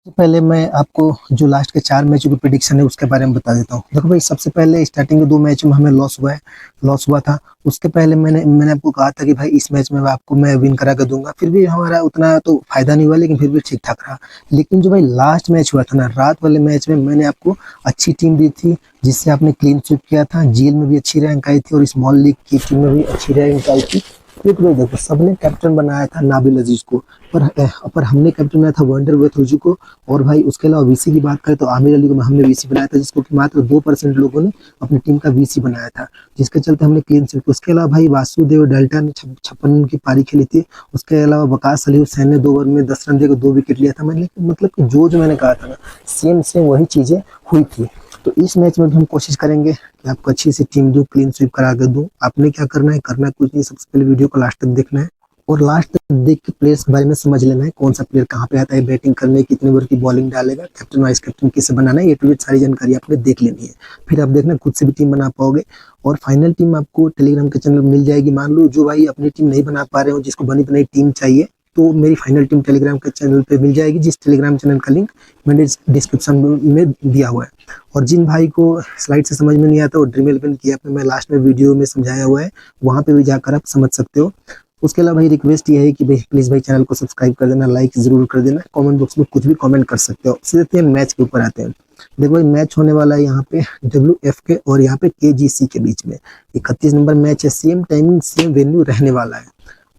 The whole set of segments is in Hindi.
सबसे पहले मैं आपको जो लास्ट के 4 मैचों की प्रेडिक्शन है उसके बारे में बता देता हूँ। देखो भाई, सबसे पहले स्टार्टिंग के 2 मैच में हमें लॉस हुआ था। उसके पहले मैंने आपको कहा था कि भाई इस मैच में आपको मैं विन करा के दूँगा। फिर भी हमारा उतना तो फ़ायदा नहीं हुआ, लेकिन फिर भी ठीक-ठाक रहा। लेकिन जो भाई लास्ट मैच हुआ था ना, रात वाले मैच में मैंने आपको अच्छी टीम दी थी, जिससे आपने क्लीन स्वीप किया था। जीएल में भी अच्छी रैंक आई थी और स्मॉल लीग की टीम में भी अच्छी रैंक आई थी। एक भाई देखो, सबने कैप्टन बनाया था नाबिल अजीज को, पर हमने कैप्टन बनाया था वंडर वेथुजू को। और भाई उसके अलावा वीसी की बात करें तो आमिर अली को हमने वीसी बनाया था, जिसको कि मात्र 2% लोगों ने अपनी टीम का वीसी बनाया था, जिसके चलते हमने क्लीन स्वीप। उसके अलावा भाई वासुदेव डल्टा ने 56 रन की पारी खेली थी। उसके अलावा वकास अली हुसैन ने 2 ओवर में 10 रन देकर 2 विकेट लिया था। मैंने मतलब कि जो मैंने कहा था ना, सेम सेम वही चीजें हुई थी। तो इस मैच में भी हम कोशिश करेंगे कि आपको अच्छी सी टीम दूं, क्लीन स्वीप करा के दूं। आपने क्या करना है कुछ नहीं, सबसे पहले वीडियो को लास्ट तक देखना है और लास्ट तक देख के प्लेयर्स के बारे में समझ लेना है, कौन सा प्लेयर कहाँ पे आता है, बैटिंग करने, कितने ओवर की बॉलिंग डालेगा, कैप्टन वाइस कैप्टन किसे बनाना है, ये टू सारी जानकारी आपने देख लेनी है। फिर आप देखना खुद से भी टीम बना पाओगे और फाइनल टीम आपको टेलीग्राम के चैनल मिल जाएगी। मान लो जो भाई अपनी टीम नहीं बना पा रहे हो, जिसको बनी बनाई टीम चाहिए, तो मेरी फाइनल टीम टेलीग्राम के चैनल पे मिल जाएगी, जिस टेलीग्राम चैनल का लिंक मैंने डिस्क्रिप्शन में दिया हुआ है। और जिन भाई को स्लाइड से समझ में नहीं आता वो ड्रीम इलेवन की ऐप में मैं लास्ट में वीडियो में समझाया हुआ है, वहाँ पे भी जाकर आप समझ सकते हो। उसके अलावा भाई रिक्वेस्ट ये है कि भाई प्लीज़ भाई चैनल को सब्सक्राइब कर देना, लाइक ज़रूर कर देना, कमेंट बॉक्स में कुछ भी कमेंट कर सकते हो। सीधे मैच के ऊपर आते हैं। देखो भाई, मैच होने वाला है यहाँ पे WF के और यहाँ पे KGC के बीच में। 31 नंबर मैच है, सेम टाइमिंग सेम वेन्यू रहने वाला है।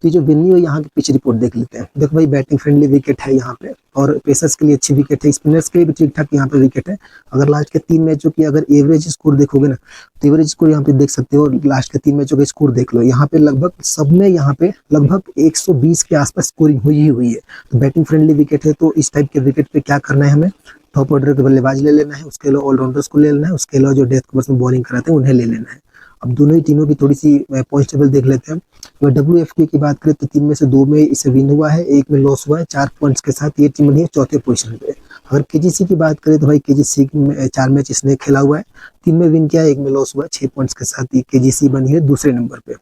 तो ये जो वेन्यू है, यहाँ की पिच रिपोर्ट देख लेते हैं। देखो भाई, बैटिंग फ्रेंडली विकेट है यहाँ पे और पेसर्स के लिए अच्छी विकेट है, स्पिनर्स के लिए भी ठीक ठाक यहाँ पे विकेट है। अगर लास्ट के 3 मैचों की अगर एवरेज स्कोर देखोगे ना, तो एवरेज स्कोर यहाँ पे देख सकते हो। लास्ट के 3 मैचों का स्कोर देख लो, यहाँ पे लगभग सब में यहाँ पे लगभग 120 के आसपास स्कोरिंग हुई है। तो बैटिंग फ्रेंडली विकेट है, तो इस टाइप के विकेट पे क्या करना है हमें, टॉप ऑर्डर के बल्लेबाज ले लेना है, उसके अलावा ऑलराउंडर्स को ले लेना है, उसके अलावा जो डेथ ओवर्स में बॉलिंग कराते हैं उन्हें ले लेना है। अब दोनों ही टीमों की थोड़ी सी पॉइंट टेबल देख लेते हैं। अगर WFK की बात करें तो 3 में से 2 में इसे विन हुआ है, 1 में लॉस हुआ है। 4 पॉइंट्स के साथ ये टीम बनी है चौथे पोजीशन पे। अगर KGC की बात करें तो भाई KGC में 4 मैच इसने खेला हुआ है, 3 में विन किया है, 1 में लॉस हुआ है। 6 पॉइंट्स के साथ ये KGC बनी है दूसरे नंबर पे।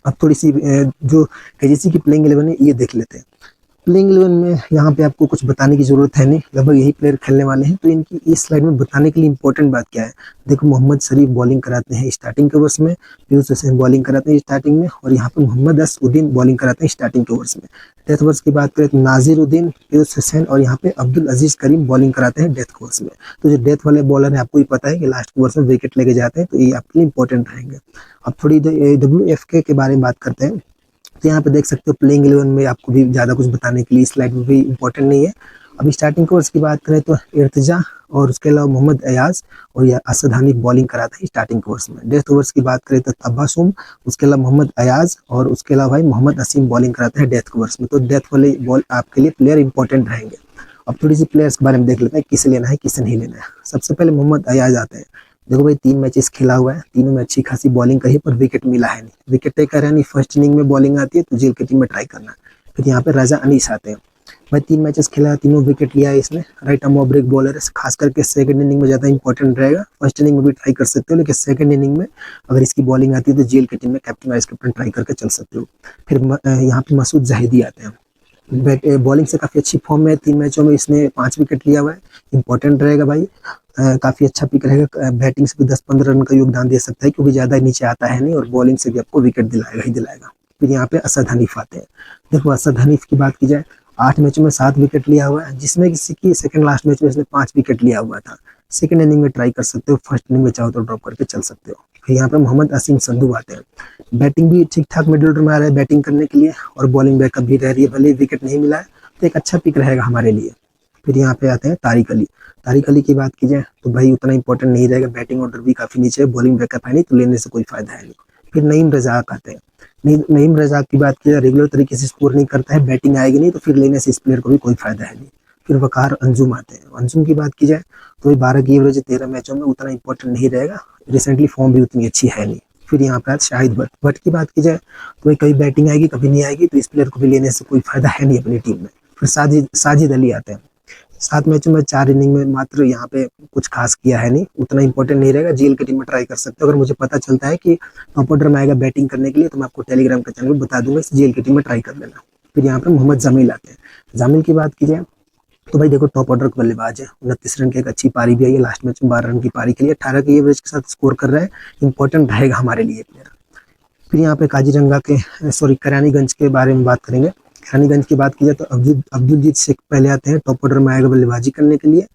अब थोड़ी सी जो KGC की प्लेइंग 11 है ये देख लेते हैं। प्लेइंग 11 में यहाँ पे आपको कुछ बताने की जरूरत है नहीं, लगभग यही प्लेयर खेलने वाले हैं। तो इनकी इस स्लाइड में बताने के लिए इंपॉर्टेंट बात क्या है, देखो मोहम्मद शरीफ बॉलिंग कराते हैं स्टार्टिंग के ओवर्स में, पीयूष हुसैन बॉलिंग कराते हैं स्टार्टिंग में, और यहाँ पे मोहम्मद असउद्दीन बॉलिंग कराते हैं स्टार्टिंग के ओवर्स में। डेथ ओवर्स की बात करें तो नाजिरुद्दीन, पीयूष हुसैन और यहाँ पे अब्दुल अजीज करीम बॉलिंग कराते हैं डेथ ओवर्स में। तो जो डेथ वाले बॉलर है, आपको ही पता है कि लास्ट ओवर्स में विकेट लेके जाते हैं, तो ये आपके लिए इंपॉर्टेंट रहेंगे। अब थोड़ी WFK के बारे में बात करते हैं। तो यहाँ पे देख सकते हो प्लेइंग 11 में आपको भी ज़्यादा कुछ बताने के लिए स्लाइड में भी इंपॉर्टेंट नहीं है। अभी स्टार्टिंग ओवर्स की बात करें तो इर्तिजा और उसके अलावा मोहम्मद अयाज और या असद हनीफ बॉलिंग कराता है स्टार्टिंग ओवर्स में। डेथ ओवर्स की बात करें तो तब्बासुम, उसके अलावा मोहम्मद अयाज और उसके अलावा भाई मोहम्मद असीम बॉलिंग कराते हैं डेथ ओवर्स में। तो डेथ वाले बॉल आपके लिए प्लेयर इंपॉर्टेंट रहेंगे। अब थोड़ी सी प्लेयर्स के बारे में देख लेते हैं, किसे लेना है किसे नहीं लेना है। सबसे पहले मोहम्मद अयाज आते हैं। देखो भाई, 3 मैचेस खेला हुआ है, तीनों में अच्छी खासी बॉलिंग करी पर विकेट मिला है नहीं। विकेट टेकर है नहीं, फर्स्ट इनिंग में बॉलिंग आती है तो जेल की टीम में ट्राई करना है। फिर यहाँ पे राजा अनीस आते हैं। भाई 3 मैचेस खेला है, तीनों विकेट लिया है इसने। Right arm off break bowler है, खास करके सेकंड इनिंग में ज़्यादा इंपॉर्टेंट रहेगा। फर्स्ट इनिंग में भी ट्राई कर सकते हो, लेकिन सेकंड इनिंग में अगर इसकी बॉलिंग आती है तो जेल की टीम में कैप्टन वाइस कैप्टन ट्राई करके चल सकते हो। फिर यहाँ पे मसूद जाहिदी आते हैं। बॉलिंग से काफ़ी अच्छी फॉर्म में है, 3 मैचों में इसने 5 विकेट लिया हुआ है, इंपॉर्टेंट रहेगा भाई। काफ़ी अच्छा पिक रहेगा। बैटिंग से भी 10-15 रन का योगदान दे सकता है, क्योंकि ज़्यादा नीचे आता है नहीं, और बॉलिंग से भी आपको विकेट दिलाएगा ही दिलाएगा। फिर यहाँ पे असद हनीफ आते हैं। देखो असद हनीफ की बात की जाए, 8 मैचों में 7 विकेट लिया हुआ है, जिसमें किसी की सेकंड लास्ट मैच में इसने 5 विकेट लिया हुआ था। सेकंड इनिंग में ट्राई कर सकते हो, फर्स्ट इनिंग में चाहो तो ड्रॉप करके चल सकते हो। फिर यहाँ पे मोहम्मद असीम संधू आते हैं। बैटिंग भी ठीक ठाक मिडिल ऑर्डर में आ रहा है बैटिंग करने के लिए, और बॉलिंग बैकअप भी रह रही है, भले विकेट नहीं मिला है तो एक अच्छा पिक रहेगा हमारे लिए। फिर यहाँ पे आते हैं तारिक अली। तारिक अली की बात की जाए तो भाई उतना इंपॉर्टेंट नहीं रहेगा, बैटिंग ऑर्डर भी काफ़ी नीचे है, बॉलिंग बैकअप है नहीं, तो लेने से कोई फायदा है नहीं। फिर नईम रजाक आते हैं। नईम रजाक की बात की जाए, रेगुलर तरीके से स्कोर नहीं करता है, बैटिंग आएगी नहीं, तो फिर लेने से इस प्लेयर को भी कोई फायदा है नहीं। फिर वकार अंजुम आते हैं। अंजुम की बात की जाए तो 12 की एवरेज 13 मैचों में, उतना इंपॉर्टेंट नहीं रहेगा, रिसेंटली फॉर्म भी उतनी अच्छी है नहीं। फिर यहाँ पे शाहिद भट्ट की बात की जाए तो भाई कभी बैटिंग आएगी कभी नहीं आएगी, तो इस प्लेयर को भी लेने से कोई फायदा है नहीं अपनी टीम में। फिर साजिद अली आते हैं। 7 मैचों में 4 इनिंग में मात्र यहाँ पे कुछ खास किया है नहीं, उतना इंपॉर्टेंट नहीं रहेगा, जेल की टीम में ट्राई कर सकते हो। अगर मुझे पता चलता है कि टॉप ऑर्डर में आएगा बैटिंग करने के लिए, तो मैं आपको टेलीग्राम के चैनल पर बता दूंगा, इस जेल की टीम में ट्राई कर लेना। फिर यहाँ पे मोहम्मद जामिल आते हैं। जामिल की बात की जाए तो भाई देखो टॉप ऑर्डर का बल्लेबाज है, 29 रन की एक अच्छी पारी भी आई है, लास्ट मैच में 12 रन की पारी के लिए 18 की एवरेज के साथ स्कोर कर रहा है, इंपॉर्टेंट रहेगा हमारे लिए प्लेयर। फिर यहाँ पे काजीरंगा के करानीगंज के बारे में बात करेंगे। करानीगंज की बात की जाए तो अब्दुलजीत शेख पहले आते हैं, टॉप ऑर्डर में आएगा बल्लेबाजी करने के लिए,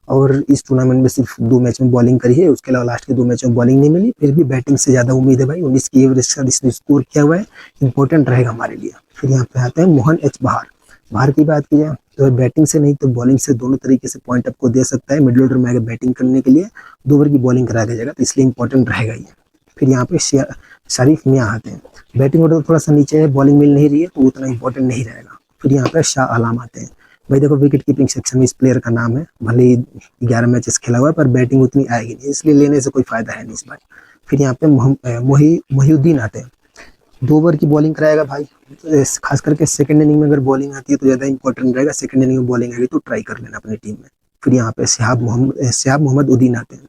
और इस टूर्नामेंट में सिर्फ 2 मैच में बॉलिंग करी है, उसके अलावा लास्ट के 2 मैच में बॉलिंग नहीं मिली, फिर भी बैटिंग से ज़्यादा उम्मीद है भाई, 19 की एवरेज के साथ इसने स्कोर किया हुआ है, इंपॉर्टेंट रहेगा हमारे लिए। फिर यहाँ पे आते हैं मोहन एच बहार। बहार की बात की जाए तो बैटिंग से नहीं तो बॉलिंग से दोनों तरीके से पॉइंट आपको दे सकता है, मिडिल ऑर्डर में आएगा बैटिंग करने के लिए, 2 ओवर की बॉलिंग करा के जाएगा, तो इसलिए इंपॉर्टेंट रहेगा ये। फिर यहाँ पे शरीफ मियाँ आते हैं, बैटिंग ऑर्डर थोड़ा सा नीचे है, बॉलिंग मिल नहीं रही है तो उतना इंपॉर्टेंट नहीं रहेगा। फिर यहाँ पे शाह आलम आते हैं, भाई देखो विकेट कीपिंग सेक्शन में इस प्लेयर का नाम है, भले ही 11 मैचेस खेला हुआ है पर बैटिंग उतनी आएगी नहीं, इसलिए लेने से कोई फायदा है नहीं इस बार। फिर यहाँ पे मोहिउद्दीन आते हैं, 2 ओवर की बॉलिंग कराएगा भाई, खास करके सेकंड इनिंग में अगर बॉलिंग आती है तो ज़्यादा इंपॉर्टेंट रहेगा, सेकंड इनिंग में बॉलिंग आएगी तो ट्राई कर लेना अपनी टीम में। फिर यहाँ पे शहाब मोहम्मद उद्दीन आते हैं,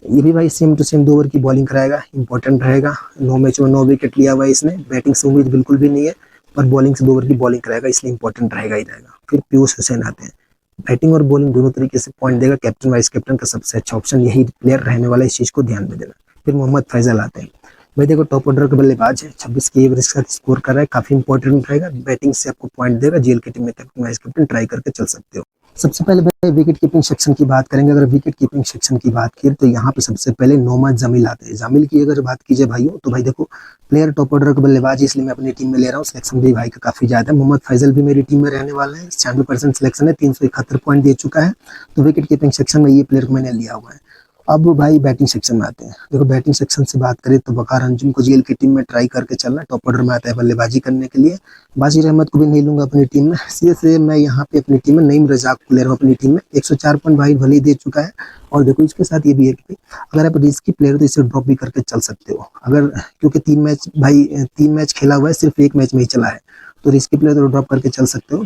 ये भी भाई सेम टू सेम 2 ओवर की बॉलिंग कराएगा, इंपॉर्टेंट रहेगा, 9 मैच में 9 विकेट लिया हुआ है इसने, बैटिंग से उम्मीद बिल्कुल भी नहीं है, पर बॉलिंग से 2 ओवर की बॉलिंग कराएगा, इसलिए इंपॉर्टेंट रहेगा ही रहेगा। फिर पीयूष हुसैन आते हैं, बैटिंग और बॉलिंग दोनों तरीके से पॉइंट देगा, कैप्टन वाइस कैप्टन का सबसे अच्छा ऑप्शन यही प्लेयर रहने वाला है, इस चीज़ को ध्यान में देना। फिर मोहम्मद फैजल आते हैं, भाई देखो टॉप ऑर्डर का बल्लेबाज है, 26 की एवरेज के साथ स्कोर कर रहा है, काफी इंपॉर्टेंट रहेगा, बैटिंग से आपको पॉइंट देगा, जेल की टीम में कैप्टन वाइस कैप्टन ट्राई करके चल सकते हो। सबसे पहले भाई विकेट कीपिंग सेक्शन की बात करेंगे। अगर विकेट कीपिंग सेक्शन की बात की तो यहाँ पे सबसे पहले नौमद जमील आते हैं। जमील की अगर बात कीजिए भाइयों तो भाई देखो प्लेयर टॉप ऑर्डर का बल्लेबाज, इसलिए मैं अपनी टीम में ले रहा हूँ, सिलेक्शन भी भाई का काफी ज्यादा है। मोहम्मद फैजल भी मेरी टीम में रहने वाला है, 96% सिलेक्शन है, 371 पॉइंट दे चुका है, तो विकेट कीपिंग सेक्शन में ये प्लेयर को मैंने लिया हुआ है। अब भाई बैटिंग सेक्शन में आते हैं, देखो बैटिंग सेक्शन से बात करें तो वकार अंजुम को जेल की टीम में ट्राई करके चलना, टॉप ऑर्डर में आता है बल्लेबाजी करने के लिए। बाशिर अहमद को भी नहीं लूंगा अपनी टीम में, सीधे मैं यहाँ पे अपनी टीम में नईम रजाक को ले रहा हूँ अपनी टीम में, 104 पॉइंट भाई भले ही दे चुका है। और देखो इसके साथ ये भी है कि अगर आप रिस्की प्लेयर तो इसे ड्रॉप भी करके चल सकते हो, अगर क्योंकि 3 मैच खेला हुआ है, सिर्फ 1 मैच में ही चला है, तो रिस्की प्लेयर तो ड्रॉप करके चल सकते हो।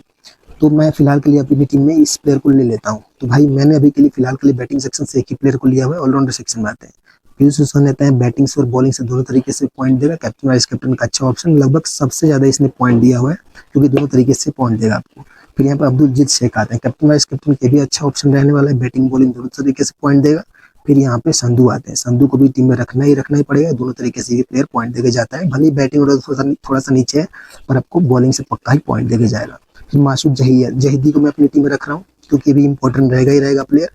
तो मैं फिलहाल के लिए अपनी टीम में इस प्लेयर को ले लेता हूँ। तो भाई मैंने अभी के लिए फिलहाल के लिए बैटिंग सेक्शन से एक ही प्लेयर को लिया हुआ है, ऑलराउंडर सेक्शन में आते हैं। पीयूष हुसैन रहते हैं, बैटिंग से और बॉलिंग से दोनों तरीके से पॉइंट देगा, कैप्टन वाइस कैप्टन का अच्छा ऑप्शन, लगभग सबसे ज्यादा इसने पॉइंट दिया हुआ है, क्योंकि दोनों तरीके से पॉइंट देगा आपको। फिर यहाँ पे अब्दुलजीत शेख आते हैं, कैप्टन वाइस कैप्टन के भी अच्छा ऑप्शन रहने वाला है, बैटिंग बॉलिंग दोनों तरीके से पॉइंट देगा। फिर यहाँ पे संधू आते हैं, संधू को भी टीम में रखना ही पड़ेगा, दोनों तरीके से ये प्लेयर पॉइंट देके जाता है, भले बैटिंग और थोड़ा सा नीचे है पर आपको बॉलिंग से पक्का ही पॉइंट देके जाएगा। फिर मासूद जहीदी को मैं अपनी टीम में रख रहा हूँ, क्योंकि भी इंपॉर्टेंट रहेगा ही रहेगा प्लेयर।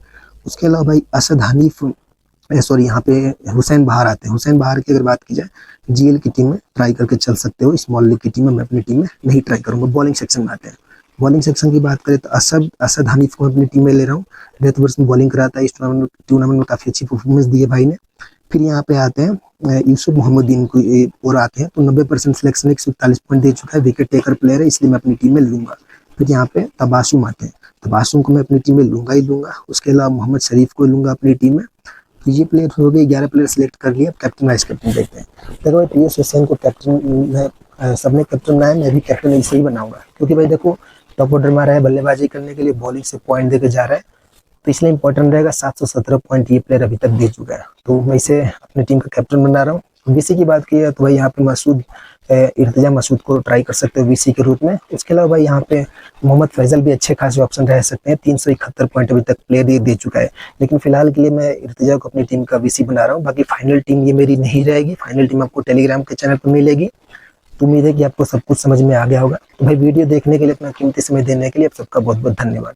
उसके अलावा भाई असद हनीफ यहाँ पे हुसैन बहार आते हैं। हुसैन बहार की अगर बात की जाए जीएल की टीम में ट्राई करके चल सकते हो, स्मॉल लीग की टीम में मैं अपनी टीम में नहीं ट्राई करूंगा। बॉलिंग सेक्शन में आते हैं, बॉलिंग सेक्शन की बात करें तो असद हनीफ को अपनी टीम में ले रहा हूँ, डेथ ओवर्स में बॉलिंग कराता है, इस टूर्नामेंट में काफी अच्छी परफॉर्मेंस दी है भाई ने। फिर यहाँ पे आते हैं यूसुफ मोहम्मदीन को और आते हैं, तो 90% सिलेक्शन 141 पॉइंट दे चुका है, विकेट टेकर प्लेयर है, इसलिए मैं अपनी टीम में लूंगा। फिर यहाँ पे तबासुम आते हैं, तबासुम को मैं अपनी टीम में लूंगा ही लूंगा। उसके अलावा मोहम्मद शरीफ को लूंगा अपनी टीम में। तो ये प्लेयर हो गए, 11 प्लेयर सिलेक्ट कर लिए। अब कैप्टन वाइस कैप्टन देखते हैं। देखो भाई पीयूष हुसैन को कैप्टन सबने कैप्टन बनाया, मैं भी कैप्टन इसे ही बनाऊंगा, क्योंकि भाई देखो टॉप ऑर्डर में आ रहा है बल्लेबाजी करने के लिए, बॉलिंग से पॉइंट देके जा रहा है, तो इसलिए इंपॉर्टेंट रहेगा। 717 पॉइंट ये प्लेयर अभी तक दे चुका है, तो मैं इसे अपनी टीम का कैप्टन बना रहा हूँ। वीसी की बात की है तो भाई यहाँ पे इर्तिजा मसूद को ट्राई कर सकते हो वीसी के रूप में। इसके अलावा भाई यहाँ पे मोहम्मद फैजल भी अच्छे खासे ऑप्शन रह सकते हैं, 371 पॉइंट अभी तक प्लेयर दे चुका है, लेकिन फिलहाल के लिए मैं इर्तिजा को अपनी टीम का वीसी बना रहा हूँ। बाकी फाइनल टीम ये मेरी नहीं रहेगी, फाइनल टीम आपको टेलीग्राम के चैनल पर मिलेगी। तो उम्मीद है कि आपको सब कुछ समझ में आ गया होगा। तो भाई वीडियो देखने के लिए, अपना कीमती समय देने के लिए आप सबका बहुत बहुत धन्यवाद।